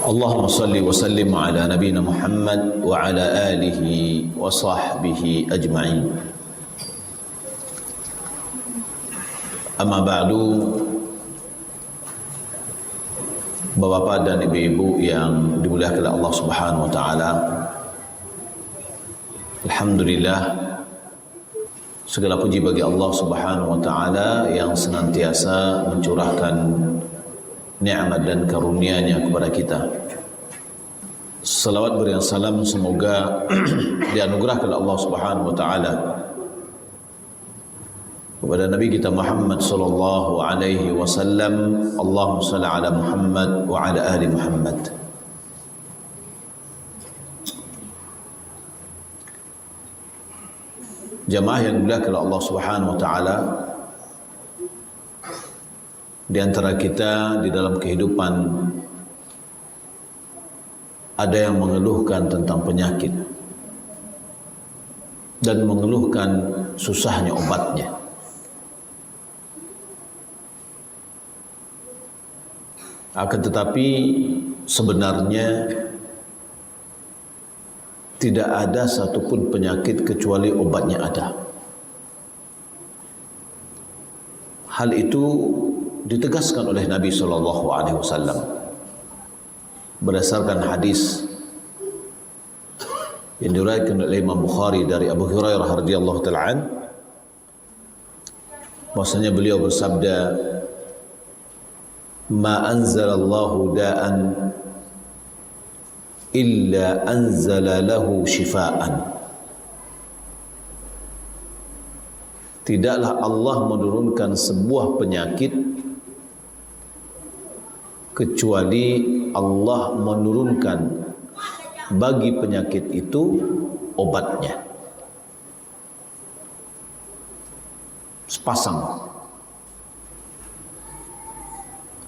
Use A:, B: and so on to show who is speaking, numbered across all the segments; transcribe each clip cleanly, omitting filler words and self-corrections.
A: Allahumma salli wa sallim ala nabiyina Muhammad wa ala alihi wa sahbihi ajma'in. Amma ba'du, Bapak-bapak dan ibu-ibu yang dimuliakan oleh Allah Subhanahu wa taala. Alhamdulillah, segala puji bagi Allah Subhanahu wa taala yang senantiasa mencurahkan nikmat dan karunia-Nya kepada kita. Salawat berian salam semoga dianugerahkan oleh Allah Subhanahu wa taala kepada Nabi kita Muhammad sallallahu alaihi wasallam. Allahumma shalli ala Muhammad wa ala ali Muhammad. Jamaah yang dimuliakan oleh Allah Subhanahu wa taala, di antara kita di dalam kehidupan ada yang mengeluhkan tentang penyakit dan mengeluhkan susahnya obatnya. Akan tetapi sebenarnya tidak ada satupun penyakit kecuali obatnya ada. Hal itu ditegaskan oleh Nabi SAW berdasarkan hadis yang diriwayatkan oleh Imam Bukhari dari Abu Hurairah radhiyallahu ta'ala an, bahwasanya beliau bersabda, "Ma anzalallahu da'an illa anzala lahu shifaan." Tidaklah Allah menurunkan sebuah penyakit kecuali Allah menurunkan bagi penyakit itu obatnya. Sepasang.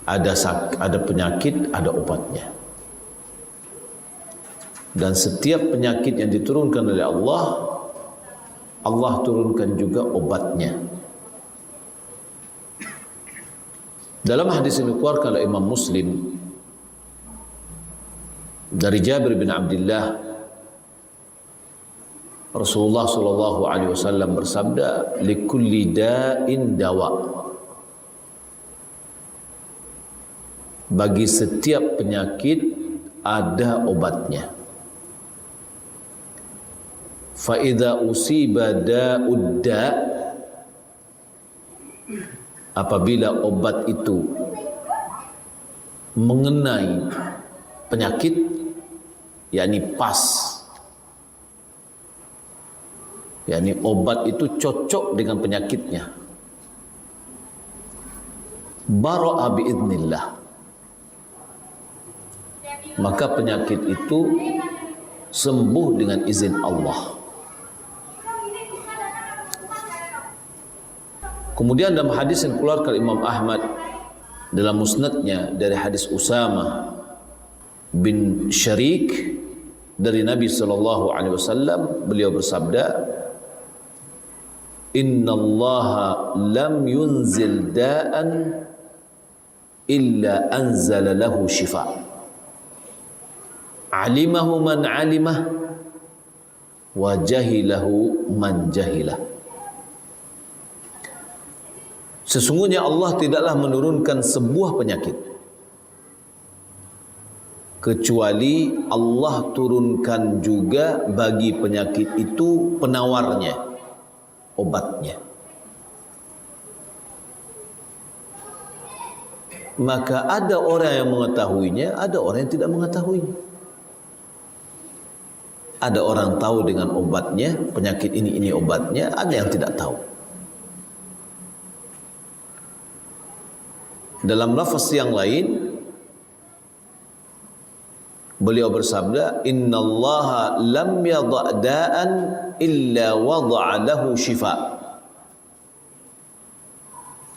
A: Ada penyakit, ada obatnya. Dan setiap penyakit yang diturunkan oleh Allah, Allah turunkan juga obatnya. Dalam hadis ini dikeluarkan oleh Imam Muslim dari Jabir bin Abdullah, Rasulullah sallallahu alaihi wasallam bersabda, "Likulli da'in dawa." Bagi setiap penyakit ada obatnya. Fa idza usiba da'ud da', apabila obat itu mengenai penyakit, yakni pas, yakni obat itu cocok dengan penyakitnya, bara'a biidznillah, maka penyakit itu sembuh dengan izin Allah. Kemudian dalam hadis yang dikeluarkan Imam Ahmad dalam musnadnya dari hadis Usamah bin Syarik dari Nabi sallallahu alaihi wasallam, beliau bersabda, "Innallaha lam yunzil da'an illa anzala lahu shifa. Alimahu man alimah wa jahilahu man jahilah." Sesungguhnya Allah tidaklah menurunkan sebuah penyakit kecuali Allah turunkan juga bagi penyakit itu penawarnya, obatnya. Maka ada orang yang mengetahuinya, ada orang yang tidak mengetahuinya. Ada orang tahu dengan obatnya, penyakit ini obatnya, ada yang tidak tahu. Dalam lafaz yang lain, beliau bersabda, "Innallaha lam yadha' da'an illa wada'a lahu shifa."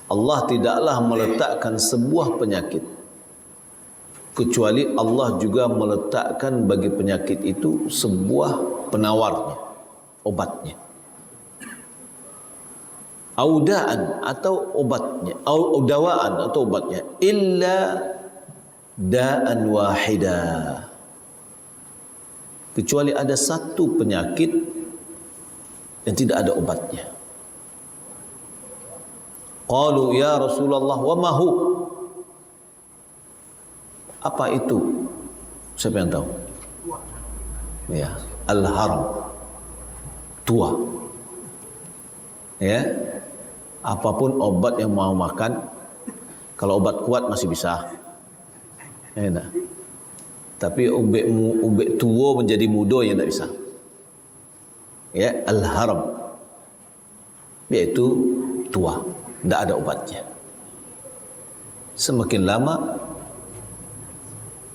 A: Allah tidaklah meletakkan sebuah penyakit kecuali Allah juga meletakkan bagi penyakit itu sebuah penawarnya, obatnya. Audaan atau obatnya, au dawaan atau obatnya, illa da'an wahida, kecuali ada satu penyakit yang tidak ada obatnya. Qalu ya Rasulullah wa ma hu? Apa itu? Siapa yang tahu? Ya, al-haram, tua. Ya, apapun obat yang mau makan, kalau obat kuat masih bisa. Enak. Tapi ubek tua menjadi muda yang tidak bisa. Ya, al-haram, yaitu tua, tidak ada obatnya. Semakin lama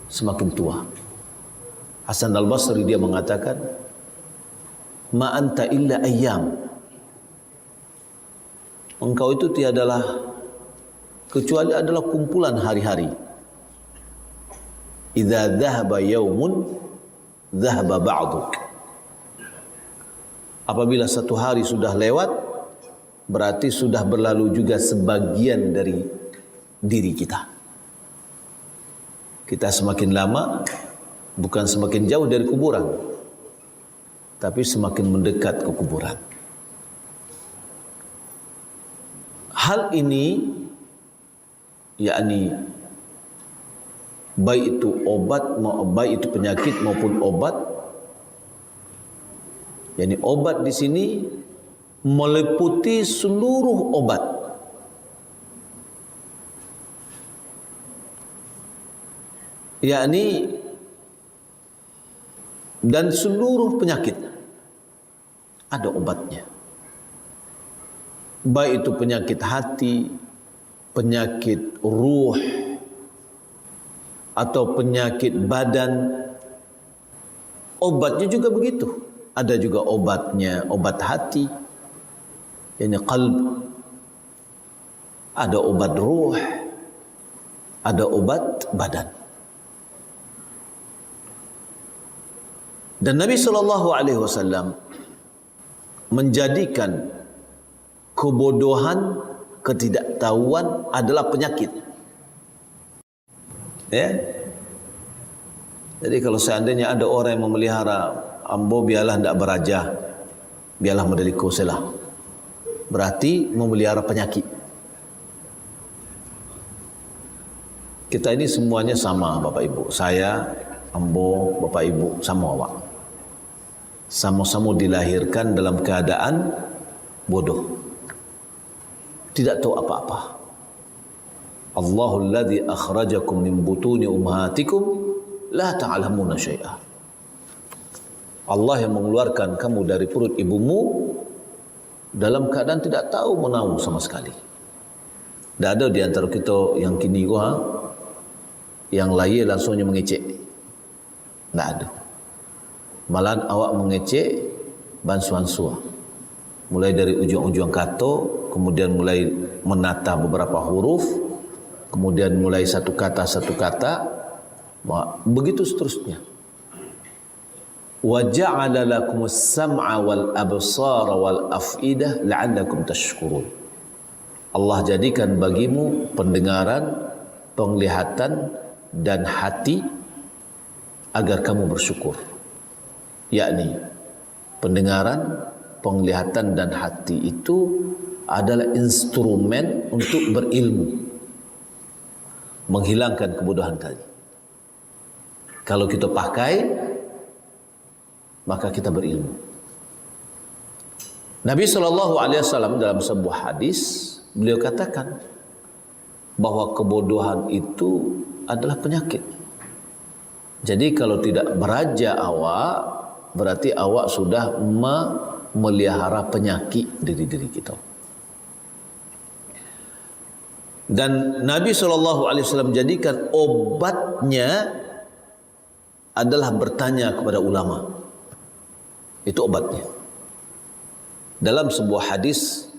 A: semakin tua. Hasan al-Basri dia mengatakan, ma anta illa ayyam, engkau itu tiadalah kecuali adalah kumpulan hari-hari. Idza dhahaba yaumun dhahaba ba'duk, apabila satu hari sudah lewat, berarti sudah berlalu juga sebagian dari diri kita. Kita semakin lama bukan semakin jauh dari kuburan, tapi semakin mendekat ke kuburan. Hal ini, yakni baik itu obat, baik itu penyakit maupun obat, yakni obat di sini meliputi seluruh obat. Yakni dan seluruh penyakit ada obatnya. Baik itu penyakit hati, penyakit ruh, atau penyakit badan, obatnya juga begitu. Ada juga obatnya, obat hati, yakni qalb. Ada obat ruh, ada obat badan. Dan Nabi SAW menjadikan kebodohan, ketidaktahuan adalah penyakit. Ya. Jadi kalau seandainya ada orang yang memelihara ambo biarlah tidak beraja, biarlah mendeliko selah, berarti memelihara penyakit. Kita ini semuanya sama, Bapak Ibu. Saya, ambo, Bapak Ibu, sama awak. Sama-sama dilahirkan dalam keadaan bodoh, tidak tahu apa-apa. Allahul ladzi akhrajakum min butuni ummahatikum la ta'lamuna syai'a. Allah yang mengeluarkan kamu dari perut ibumu dalam keadaan tidak tahu menahu sama sekali. Tidak ada di antara kita yang kini yang lahir langsungnya mengecek. Tidak ada. Malahan awak mengecek bansuan sua. Mulai dari ujung-ujung kata, kemudian mulai menata beberapa huruf, kemudian mulai satu kata, begitu seterusnya. Wa ja'ala lakumus sam'a wal absara wal af'idah la'allakum tashkurun. Allah jadikan bagimu pendengaran, penglihatan dan hati agar kamu bersyukur. Yakni pendengaran, penglihatan dan hati itu adalah instrumen untuk berilmu, menghilangkan kebodohan tadi. Kalau kita pakai, maka kita berilmu. Nabi SAW dalam sebuah hadis, beliau katakan bahwa kebodohan itu adalah penyakit. Jadi kalau tidak beraja awak, berarti awak sudah memelihara penyakit diri kita. Dan Nabi SAW jadikan obatnya adalah bertanya kepada ulama. Itu obatnya. Dalam sebuah hadis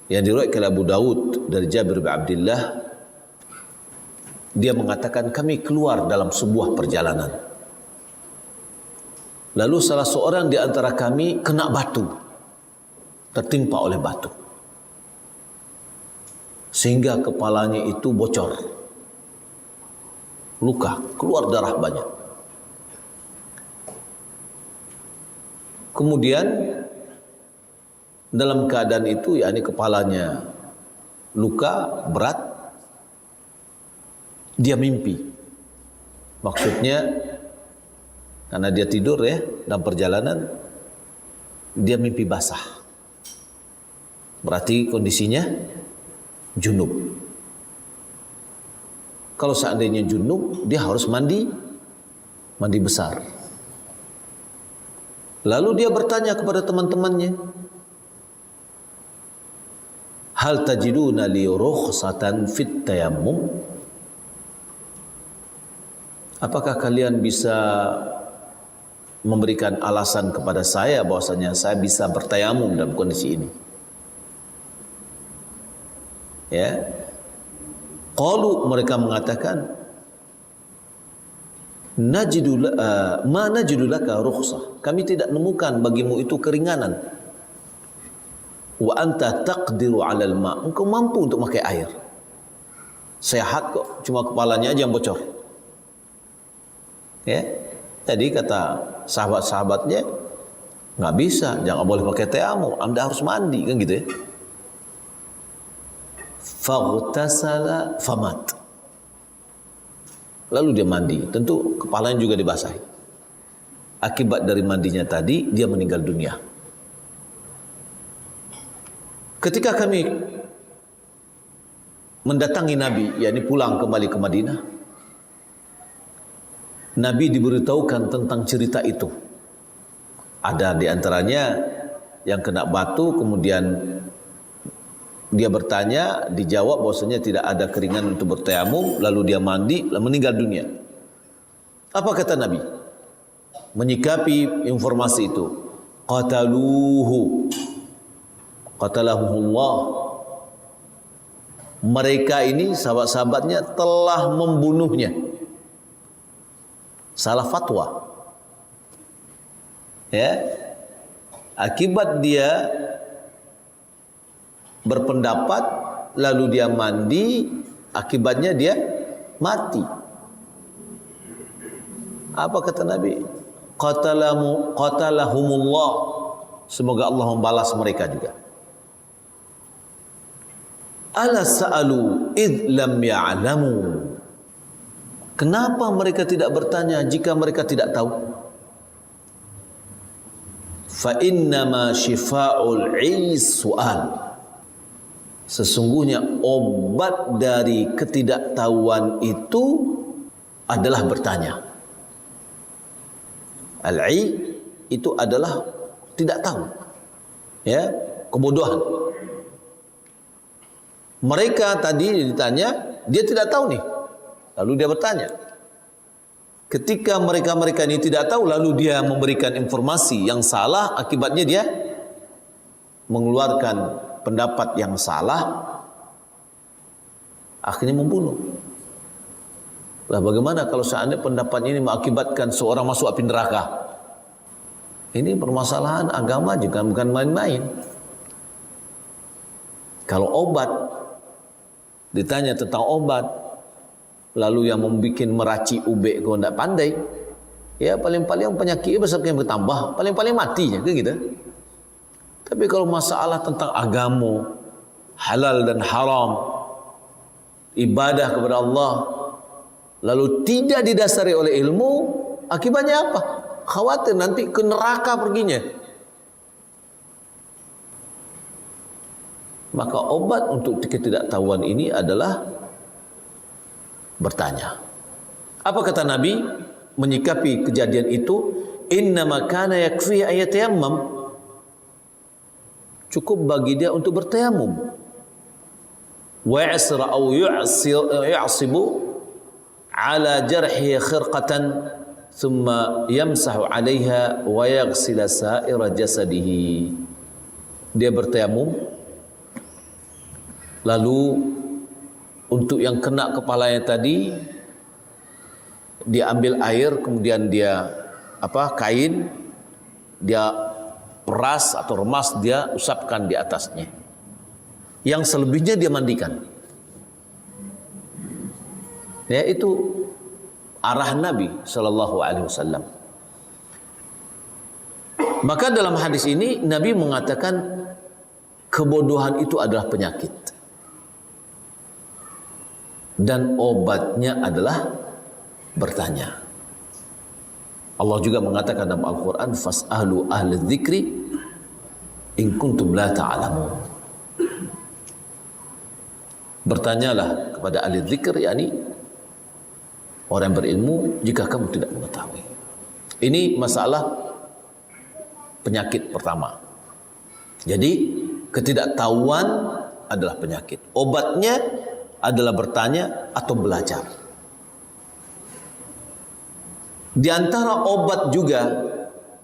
A: yang diriwayatkan oleh Abu Dawud dari Jabir bin Abdullah, dia mengatakan kami keluar dalam sebuah perjalanan. Lalu salah seorang di antara kami kena batu, tertimpa oleh batu, sehingga kepalanya itu bocor. luka, keluar darah banyak. Kemudian dalam keadaan itu, yakni kepalanya luka berat, dia mimpi. Maksudnya karena dia tidur ya dalam perjalanan, dia mimpi basah. Berarti kondisinya junub. Kalau seandainya junub, dia harus mandi besar. Lalu dia bertanya kepada teman-temannya, hal tajiduna li rukhsatan fit tayammum? Apakah kalian bisa memberikan alasan kepada saya bahwasanya saya bisa bertayamum dalam kondisi ini? Ya. Qalu, mereka mengatakan, ma najidu laka rukhsah. Kami tidak menemukan bagimu itu keringanan. Wa anta taqdiru 'alal ma. Engkau mampu untuk pakai air. Sehat kok, cuma kepalanya aja yang bocor. Ya. Jadi kata sahabat-sahabatnya, nggak bisa, jangan boleh pakai tayamum, Anda harus mandi, kan gitu ya. Faghtasala famat. Lalu dia mandi, tentu kepalanya juga dibasahi. Akibat dari mandinya tadi, dia meninggal dunia. Ketika kami mendatangi Nabi, yakni pulang kembali ke Madinah, Nabi diberitahukan tentang cerita itu. Ada di antaranya yang kena batu, kemudian dia bertanya, dijawab bahwasanya tidak ada keringan untuk bertayamum, lalu dia mandi, lalu meninggal dunia. Apa kata Nabi? Menyikapi informasi itu, qatalahumullah. Mereka ini sahabat-sahabatnya telah membunuhnya. Salah fatwa. Ya. Akibat dia berpendapat lalu dia mandi, akibatnya dia mati. Apa kata Nabi? Qatalahumullah. Semoga Allah membalas mereka juga. Ala sa'alu id lam ya'lamu. Kenapa mereka tidak bertanya jika mereka tidak tahu? Fa innama shifa'ul 'is su'al. Sesungguhnya obat dari ketidaktahuan itu adalah bertanya. Al-'i itu adalah tidak tahu. Ya, kebodohan. Mereka tadi ditanya, dia tidak tahu nih. Lalu dia bertanya. Ketika mereka-mereka ini tidak tahu, lalu dia memberikan informasi yang salah, akibatnya dia mengeluarkan pendapat yang salah, akhirnya membunuh. Lah bagaimana kalau seandainya pendapat ini mengakibatkan seorang masuk api neraka? Ini permasalahan agama juga bukan main-main. Kalau obat, ditanya tentang obat, lalu yang membuat meraci ube kau tidak pandai, ya paling-paling penyakitnya besar yang bertambah, paling-paling matinya, kan gitu. Tapi kalau masalah tentang agama, halal dan haram, ibadah kepada Allah, lalu tidak didasari oleh ilmu, akibatnya apa? Khawatir nanti ke neraka perginya. Maka obat untuk ketidaktahuan ini adalah bertanya. Apa kata Nabi menyikapi kejadian itu? Innama kana yakfi ayatayammam. Cukup bagi dia untuk bertayamum. Wa yasra aw yu'sibu ala jarhi khirqatan thumma yamsahu 'alayha wa yaghsila sa'ira jasadihi. Dia bertayamum, lalu untuk yang kena kepalanya tadi dia ambil air, kemudian dia kain, dia peras atau remas, dia usapkan di atasnya. Yang selebihnya dia mandikan. Ya, itu arah Nabi sallallahu alaihi wasallam. Maka dalam hadis ini Nabi mengatakan kebodohan itu adalah penyakit. Dan obatnya adalah bertanya. Allah juga mengatakan dalam Al-Quran, fas'alu ahli dzikri in kuntum la ta'lamun. Bertanyalah kepada ahli dzikir, yakni orang yang berilmu, jika kamu tidak mengetahui. Ini masalah penyakit pertama. Jadi ketidaktahuan adalah penyakit. Obatnya adalah bertanya atau belajar. Di antara obat juga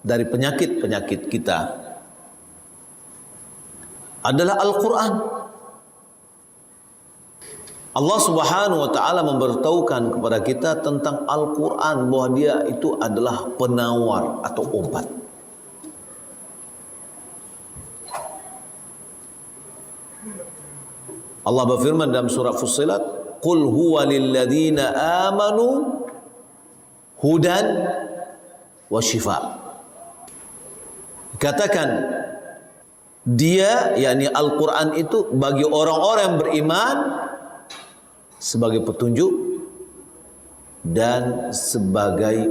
A: dari penyakit-penyakit kita adalah Al-Quran. Allah Subhanahu wa taala memberitahukan kepada kita tentang Al-Quran bahwa dia itu adalah penawar atau obat. Allah berfirman dalam surah Fussilat, "Qul huwa lil ladzina amanu hudan wa shifa." Katakan, dia yakni Al-Quran itu bagi orang-orang yang beriman sebagai petunjuk dan sebagai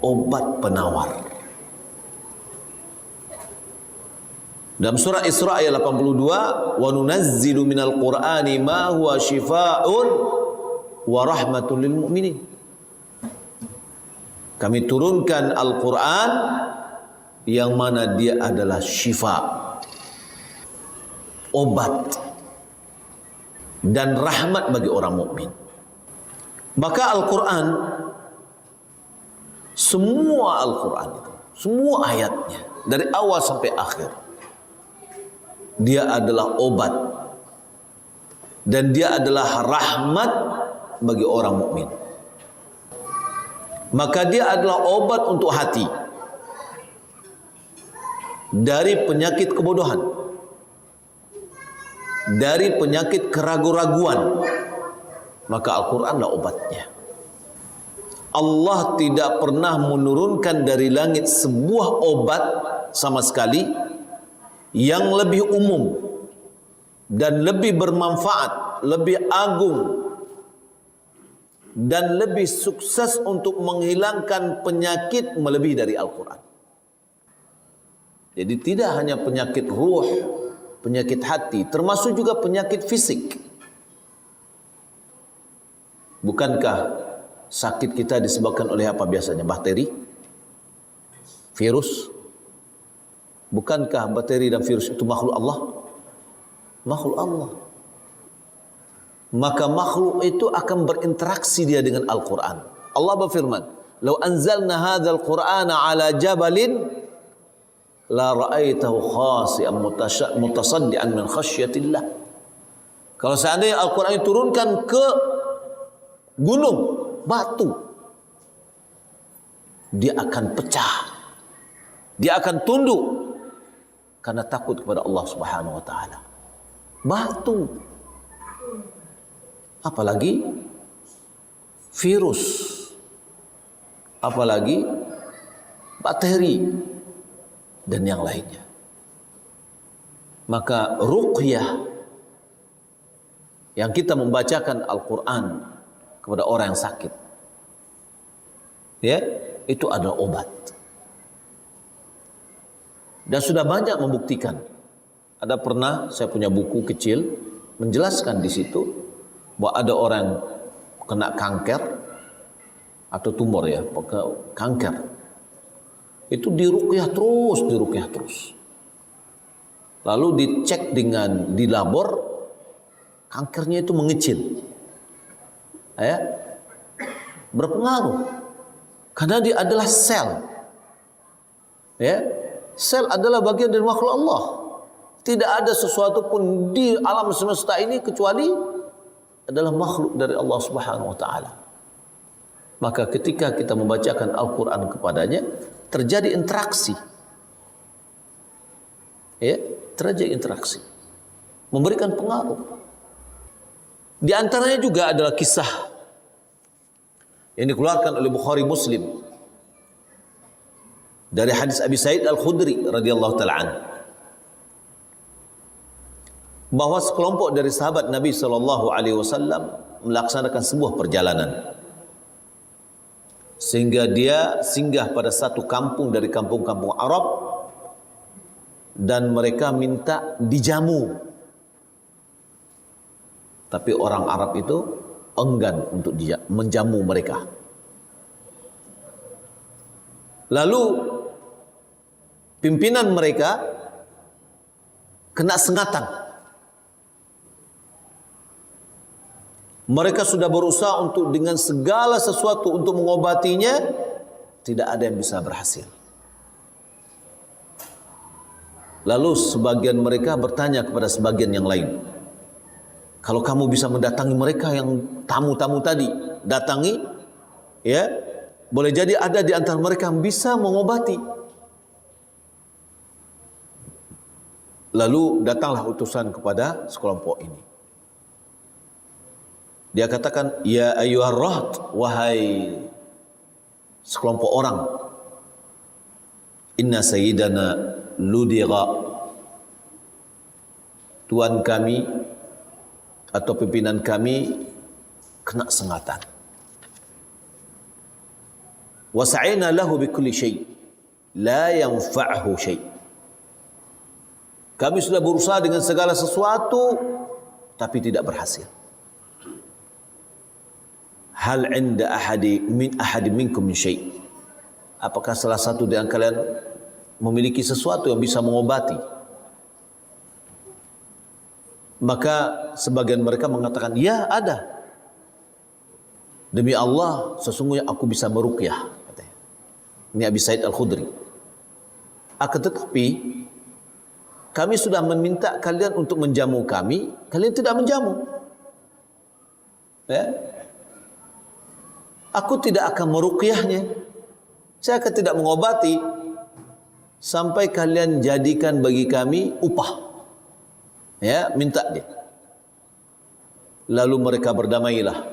A: obat penawar. Dalam surah Isra ayat 82, "Wa nunazzilu minal Qur'ani ma huwa shifaa'un wa rahmatun lil mu'minin." Kami turunkan Al-Quran yang mana dia adalah syifa, obat dan rahmat bagi orang mukmin. Maka Al-Quran, semua Al-Quran itu, semua ayatnya dari awal sampai akhir, dia adalah obat dan dia adalah rahmat bagi orang mukmin. Maka dia adalah obat untuk hati dari penyakit kebodohan, dari penyakit keraguan-raguan. Maka Al-Quranlah obatnya. Allah tidak pernah menurunkan dari langit sebuah obat sama sekali yang lebih umum dan lebih bermanfaat, lebih agung dan lebih sukses untuk menghilangkan penyakit melebihi dari Al-Quran. Jadi tidak hanya penyakit ruh, penyakit hati, termasuk juga penyakit fisik. Bukankah sakit kita disebabkan oleh apa biasanya? Bakteri? Virus? Bukankah bakteri dan virus itu makhluk Allah? Makhluk Allah. Maka makhluk itu akan berinteraksi dia dengan Al-Quran. Allah berfirman, "Lau anzalna hadzal Qur'ana ala jabalin la ra'aitahu khasi'an mutasaddian min khasyatillah." Kalau seandainya Al-Quran diturunkan ke gunung, batu, dia akan pecah, dia akan tunduk karena takut kepada Allah Subhanahu wa taala. Batu, apalagi virus, apalagi bakteri dan yang lainnya. Maka ruqyah, yang kita membacakan Al-Quran kepada orang yang sakit, ya, itu adalah obat. Dan sudah banyak membuktikan. Ada pernah saya punya buku kecil menjelaskan di situ bahwa ada orang kena kanker atau tumor, ya, kanker. Itu diruqyah terus. Lalu dicek di labor, kankernya itu mengecil. Ya. Berpengaruh. Karena dia adalah sel. Ya. Sel adalah bagian dari makhluk Allah. Tidak ada sesuatu pun di alam semesta ini kecuali adalah makhluk dari Allah Subhanahu wa taala. Maka ketika kita membacakan Al-Quran kepadanya, terjadi interaksi. Ya, terjadi interaksi. Memberikan pengaruh. Di antaranya juga adalah kisah yang dikeluarkan oleh Bukhari Muslim dari hadis Abi Sa'id Al-Khudri radhiyallahu taala anhu, bahwa sekelompok dari sahabat Nabi sallallahu alaihi wasallam melaksanakan sebuah perjalanan sehingga dia singgah pada satu kampung dari kampung-kampung Arab dan mereka minta dijamu, tapi orang Arab itu enggan untuk menjamu mereka. Lalu pimpinan mereka kena sengatan. Mereka sudah berusaha untuk dengan segala sesuatu untuk mengobatinya, tidak ada yang bisa berhasil. Lalu sebagian mereka bertanya kepada sebagian yang lain, kalau kamu bisa mendatangi mereka yang tamu-tamu tadi, datangi, ya, boleh jadi ada di antara mereka yang bisa mengobati. Lalu datanglah utusan kepada sekelompok ini. Dia katakan, ya ayyuhar rahat, wahai sekelompok orang, inna sayyidana ludira, tuan kami atau pimpinan kami kena sengatan. Wa sa'ina lahu bi kulli syai' la yanfa'hu syai'. Kami sudah berusaha dengan segala sesuatu tapi tidak berhasil. Hal 'inda ahadi minkum min syai'. Apakah salah satu di antara kalian memiliki sesuatu yang bisa mengobati? Maka sebagian mereka mengatakan, ya ada. Demi Allah, sesungguhnya aku bisa meruqyah, katanya. Ini Abi Sa'id Al-Khudri. Akan tetapi kami sudah meminta kalian untuk menjamu kami, kalian tidak menjamu. Ya? Aku tidak akan meruqyahnya. Saya akan tidak mengobati sampai kalian jadikan bagi kami upah. Ya, minta dia. Lalu mereka berdamailah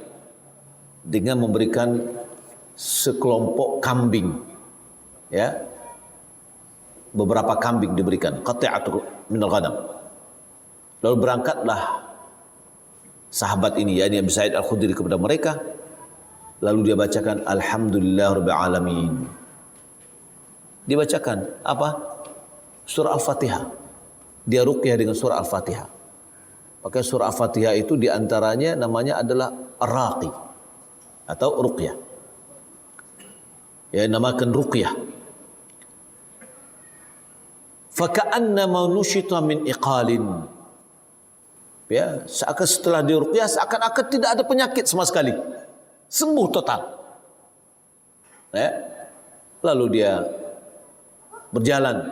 A: dengan memberikan sekelompok kambing. Ya. Beberapa kambing diberikan, qati'atu minal ghanam. Lalu berangkatlah sahabat ini, yakni Abi Sa'id Al-Khudri, kepada mereka. Lalu dia bacakan alhamdulillah rabbil alamin. Dibacakan apa? Surah Al-Fatihah. Dia ruqyah dengan surah Al-Fatihah. Maka surah Al-Fatihah itu diantaranya namanya adalah Ar-Raqi atau ruqyah. Ya, namakan ruqyah. Faka'annama nushita min iqalin. Ya, seakan setelah diruqyah seakan-akan tidak ada penyakit sama sekali. Sembuh total. Ya. Lalu dia berjalan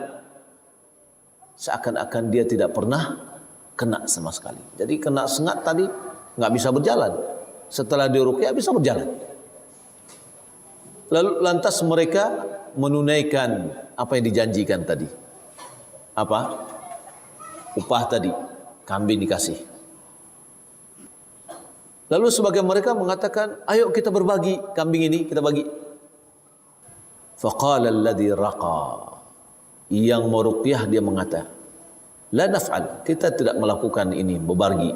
A: seakan-akan dia tidak pernah kena sama sekali. Jadi kena sengat tadi nggak bisa berjalan. Setelah diruqyah bisa berjalan. Lalu lantas mereka menunaikan apa yang dijanjikan tadi. Apa? Upah tadi, kambing dikasih. Lalu sebagian mereka mengatakan, ayo kita berbagi kambing ini, kita bagi. Faqala alladhi raqa, yang meruqyah dia mengatakan, la naf'al, kita tidak melakukan ini, berbagi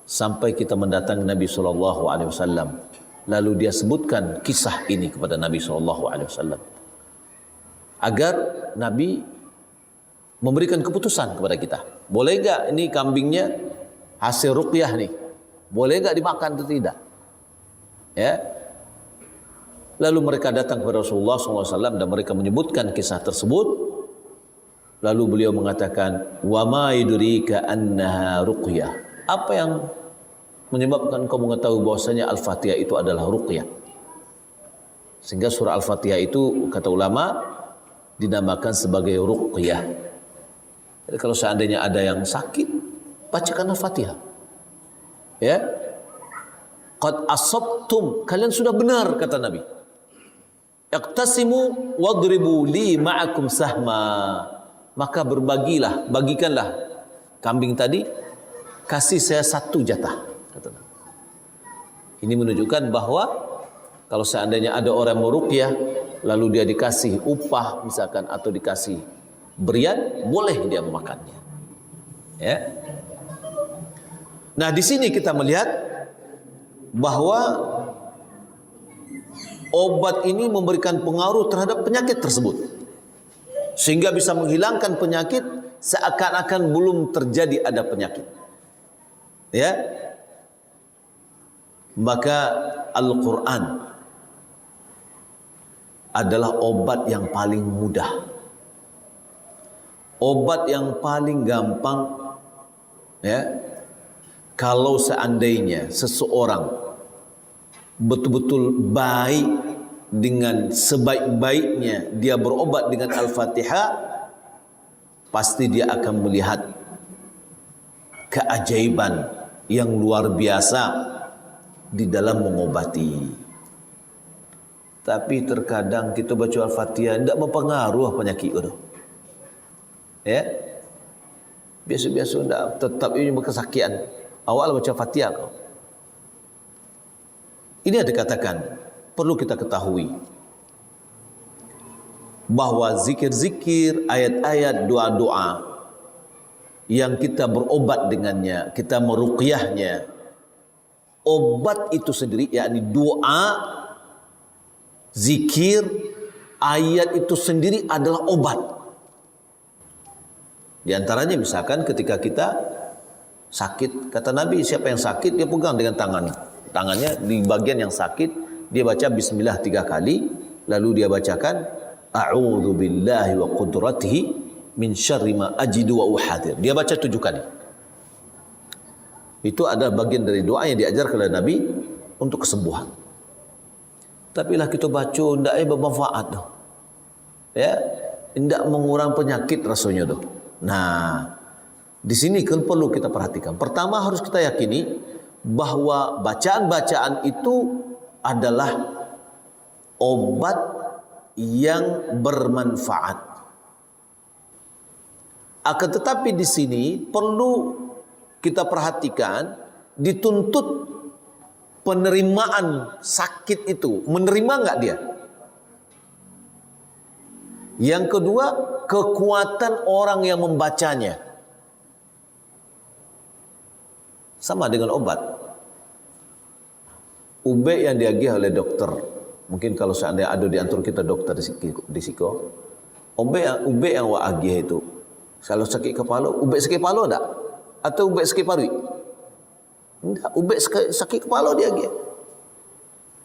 A: sampai kita mendatangi Nabi SAW. Lalu dia sebutkan kisah ini kepada Nabi SAW agar Nabi memberikan keputusan kepada kita. Boleh enggak ini kambingnya hasil ruqyah nih? Boleh enggak dimakan atau tidak? Ya. Lalu mereka datang kepada Rasulullah SAW dan mereka menyebutkan kisah tersebut. Lalu beliau mengatakan, wa ma yudrika annaha ruqyah. Apa yang menyebabkan kau mengetahui bahwasanya Al-Fatihah itu adalah ruqyah? Sehingga surah Al-Fatihah itu kata ulama dinamakan sebagai ruqyah. Jadi kalau seandainya ada yang sakit, bacakan Al-Fatihah. Ya. Qad asabtum, kalian sudah benar kata Nabi. Iqtasimu wadribu li ma'akum sahma. Maka berbagilah, bagikanlah kambing tadi, kasih saya satu jatah kata Nabi. Ini menunjukkan bahwa Kalau seandainya ada orang meruqyah lalu dia dikasih upah misalkan atau dikasih berian, boleh dia memakannya. Ya. Nah, di sini kita melihat bahwa obat ini memberikan pengaruh terhadap penyakit tersebut, sehingga bisa menghilangkan penyakit seakan-akan belum terjadi ada penyakit. Ya. Maka Al-Quran adalah obat yang paling mudah, obat yang paling gampang. Ya, kalau seandainya seseorang betul-betul baik dengan sebaik-baiknya dia berobat dengan Al-Fatihah, pasti dia akan melihat keajaiban yang luar biasa di dalam mengobati. Tapi terkadang kita baca Al-Fatihah tidak mempengaruhi penyakit itu. Ya. Biasa-biasa tidak, tetap ini berkesakian. Awal baca Fatihah kau. Ini ada dikatakan, perlu kita ketahui bahwa zikir-zikir, ayat-ayat, doa-doa yang kita berobat dengannya, kita meruqyahnya, obat itu sendiri, yakni doa, zikir, ayat itu sendiri adalah obat. Di antaranya misalkan ketika kita sakit, kata Nabi, siapa yang sakit dia pegang dengan tangannya di bagian yang sakit, dia baca bismillah 3 kali, lalu dia bacakan a'udzu billahi wa qudratihi min syarri ma ajidu wa uhadir. Dia baca 7 kali. Itu ada bagian dari doa yang diajarkan oleh Nabi untuk kesembuhan. Tapi lah kita baca tidak bermanfaat dah. Ya, tidak mengurang penyakit rasanya dah. Nah, di sini kan perlu kita perhatikan. Pertama harus kita yakini bahwa bacaan-bacaan itu adalah obat yang bermanfaat. Akan tetapi di sini perlu kita perhatikan, dituntut penerimaan sakit itu, menerima enggak dia? Yang kedua, kekuatan orang yang membacanya. Sama dengan obat. Ube yang diagih oleh dokter, mungkin kalau seandainya ada di antara kita dokter di siko, ube yang wa agih itu, kalau sakit kepala, ube sakit kepala enggak? Atau ube sakit paru? Enggak, ube sakit kepala dia agih.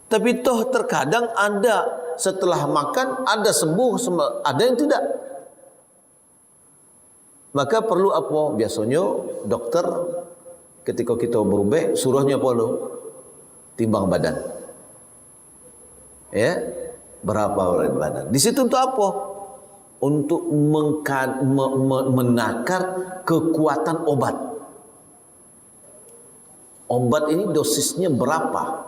A: Tapi toh terkadang ada setelah makan ada sembuh, ada yang tidak. Maka perlu apa? Biasanya dokter ketika kita berubah suruhnya apa lo? Timbang badan. Ya, berapa berat badan? Di situ untuk apa? Untuk menakar kekuatan obat. Obat ini dosisnya berapa?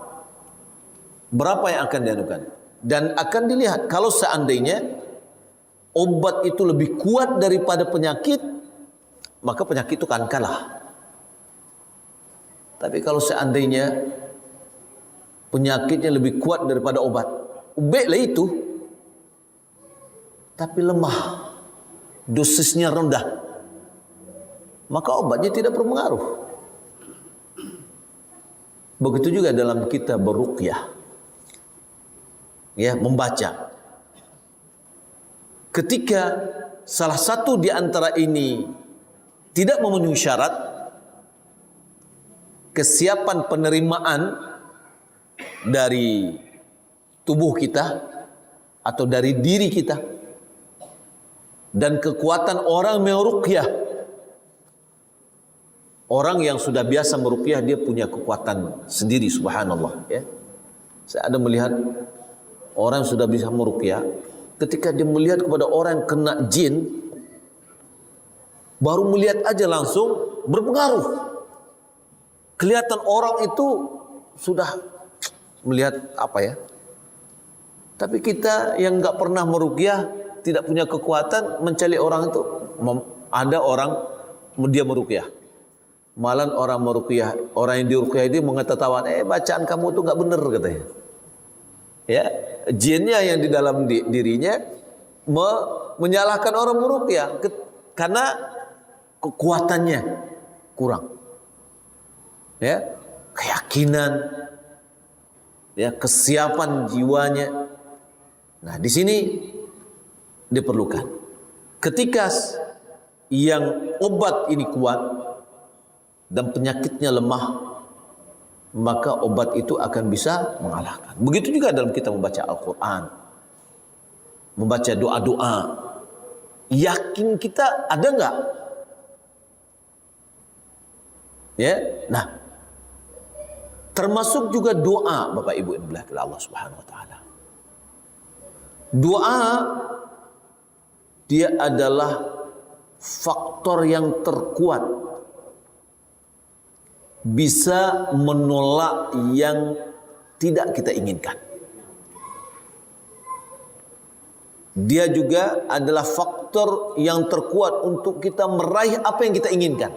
A: Berapa yang akan dianukan? Dan akan dilihat kalau seandainya obat itu lebih kuat daripada penyakit, maka penyakit itu akan kalah. Tapi kalau seandainya penyakitnya lebih kuat daripada obat, ubeklah itu, tapi lemah, dosisnya rendah, maka obatnya tidak berpengaruh. Begitu juga dalam kita beruqyah, ya, membaca. Ketika salah satu di antara ini tidak memenuhi syarat, kesiapan penerimaan dari tubuh kita atau dari diri kita dan kekuatan orang meruqyah. Orang yang sudah biasa meruqyah dia punya kekuatan sendiri, subhanallah, ya. Saya ada melihat orang yang sudah bisa meruqyah, ketika dia melihat kepada orang yang kena jin, baru melihat aja langsung berpengaruh. Kelihatan orang itu sudah melihat apa ya. Tapi kita yang enggak pernah meruqyah, tidak punya kekuatan, mencari orang itu. Ada orang dia meruqyah, malah orang meruqyah, orang yang diruqyah itu mengetahui, bacaan kamu itu enggak benar katanya. Ya, jinnya yang di dalam dirinya menyalahkan orang meruqyah karena kekuatannya kurang. Ya, keyakinan, ya, kesiapan jiwanya. Nah, di sini diperlukan. Ketika yang obat ini kuat dan penyakitnya lemah, maka obat itu akan bisa mengalahkan. Begitu juga dalam kita membaca Al-Quran, membaca doa-doa. Yakin kita ada enggak? Ya, nah, termasuk juga doa, Bapak Ibu yang dimuliakan Allah Subhanahu wa taala. Doa dia adalah faktor yang terkuat bisa menolak yang tidak kita inginkan. Dia juga adalah faktor yang terkuat untuk kita meraih apa yang kita inginkan.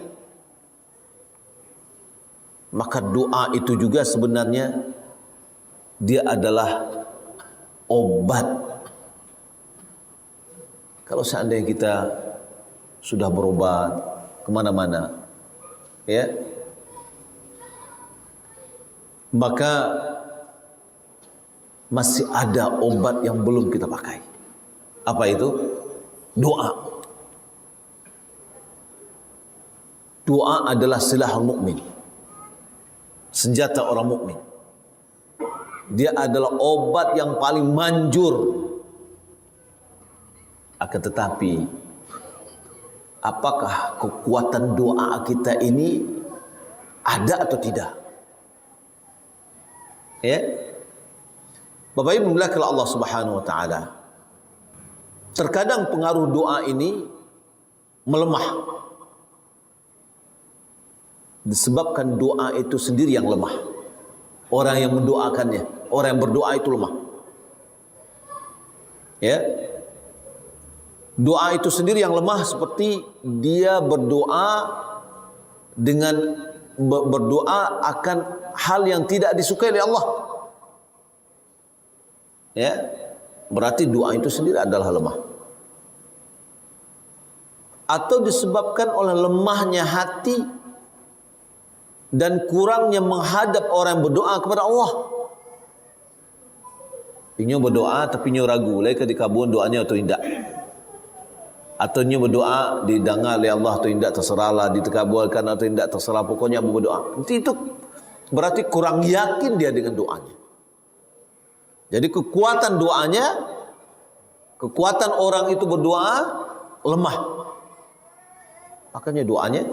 A: Maka doa itu juga sebenarnya dia adalah obat. Kalau seandainya kita sudah berobat kemana-mana, ya, maka masih ada obat yang belum kita pakai. Apa itu? Doa. Doa adalah silahul mukmin, senjata orang mukmin. Dia adalah obat yang paling manjur. Akan tetapi, apakah kekuatan doa kita ini ada atau tidak? Ya, Bapak Ibu dimuliakan Allah Subhanahu wa taala. Terkadang pengaruh doa ini melemah disebabkan doa itu sendiri yang lemah. Orang yang mendoakannya, orang yang berdoa itu lemah. Ya, doa itu sendiri yang lemah, seperti dia berdoa dengan berdoa akan hal yang tidak disukai oleh Allah. Ya, berarti doa itu sendiri adalah lemah. Atau disebabkan oleh lemahnya hati dan kurangnya menghadap orang yang berdoa kepada Allah. Inyo berdoa tapi inyo ragu, leka dikabulkan doanya atau tidak. Atau inyo berdoa didengar oleh Allah atau tidak, terserahlah, dikabulkan atau tidak, terserah, pokoknya abu berdoa. Itu berarti kurang yakin dia dengan doanya. Jadi kekuatan doanya, kekuatan orang itu berdoa lemah. Makanya doanya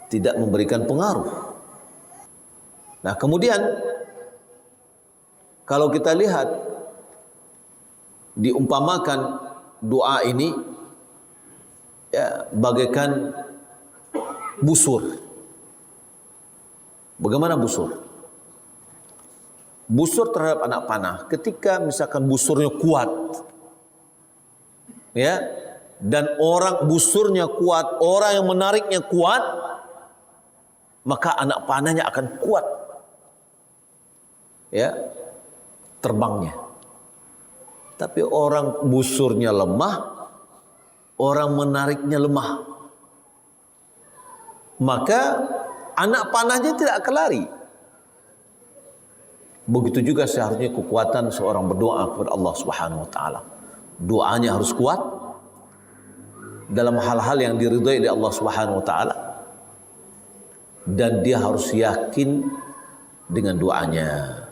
A: tidak memberikan pengaruh. Nah, kemudian kalau kita lihat diumpamakan doa ini ya bagaikan busur. Bagaimana busur? Busur terhadap anak panah. Ketika misalkan busurnya kuat, ya, dan orang busurnya kuat, orang yang menariknya kuat, maka anak panahnya akan kuat, ya, terbangnya. Tapi orang busurnya lemah, orang menariknya lemah, maka anak panahnya tidak akan lari. Begitu juga seharusnya kekuatan seorang berdoa kepada Allah Subhanahu wa taala. Doanya harus kuat dalam hal-hal yang diridhai oleh Allah Subhanahu wa taala, dan dia harus yakin dengan doanya.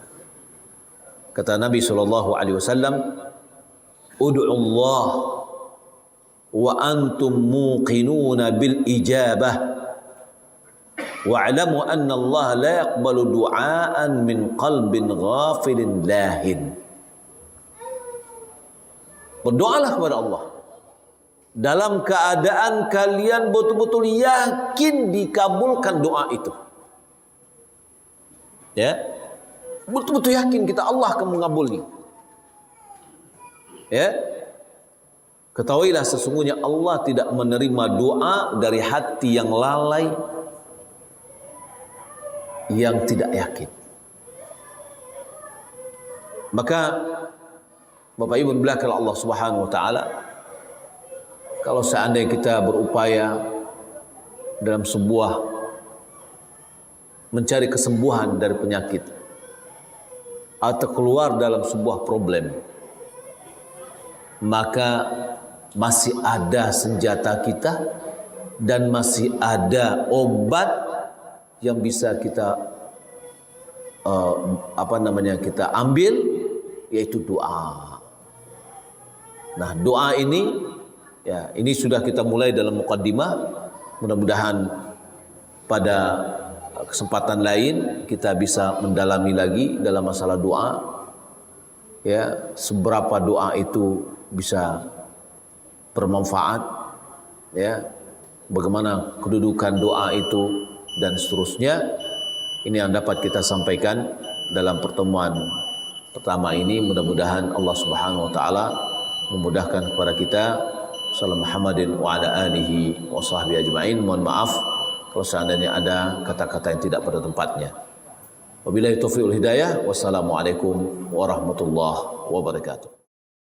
A: Kata Nabi sallallahu alaihi wasallam, "Ud'u Allah wa antum muqinuna bil ijabah. Wa'lamu anna Allah la yaqbalu du'aan min qalbin ghafilin lahin." Berdoalah kepada Allah dalam keadaan kalian betul-betul yakin dikabulkan doa itu. Ya, betul-betul yakin kita Allah akan mengabulnya. Ya, ketahuilah sesungguhnya Allah tidak menerima doa dari hati yang lalai, yang tidak yakin. Maka Bapak Ibu belakang Allah Subhanahu wa taala, kalau seandainya kita berupaya dalam sebuah mencari kesembuhan dari penyakit atau keluar dalam sebuah problem, maka masih ada senjata kita dan masih ada obat yang bisa kita kita ambil, yaitu doa. Nah, doa ini ya, ini sudah kita mulai dalam mukaddimah. Mudah-mudahan pada kesempatan lain kita bisa mendalami lagi dalam masalah doa. Ya, seberapa doa itu bisa bermanfaat, ya, bagaimana kedudukan doa itu dan seterusnya. Ini yang dapat kita sampaikan dalam pertemuan pertama ini. Mudah-mudahan Allah Subhanahu wa taala memudahkan kepada kita. Sallallahu Muhammadin wa ala alihi wa sahbihi ajma'in. Mohon maaf kalau seandainya ada kata-kata yang tidak pada tempatnya. Wabillahi taufiq wal hidayah. Wassalamualaikum warahmatullahi wabarakatuh.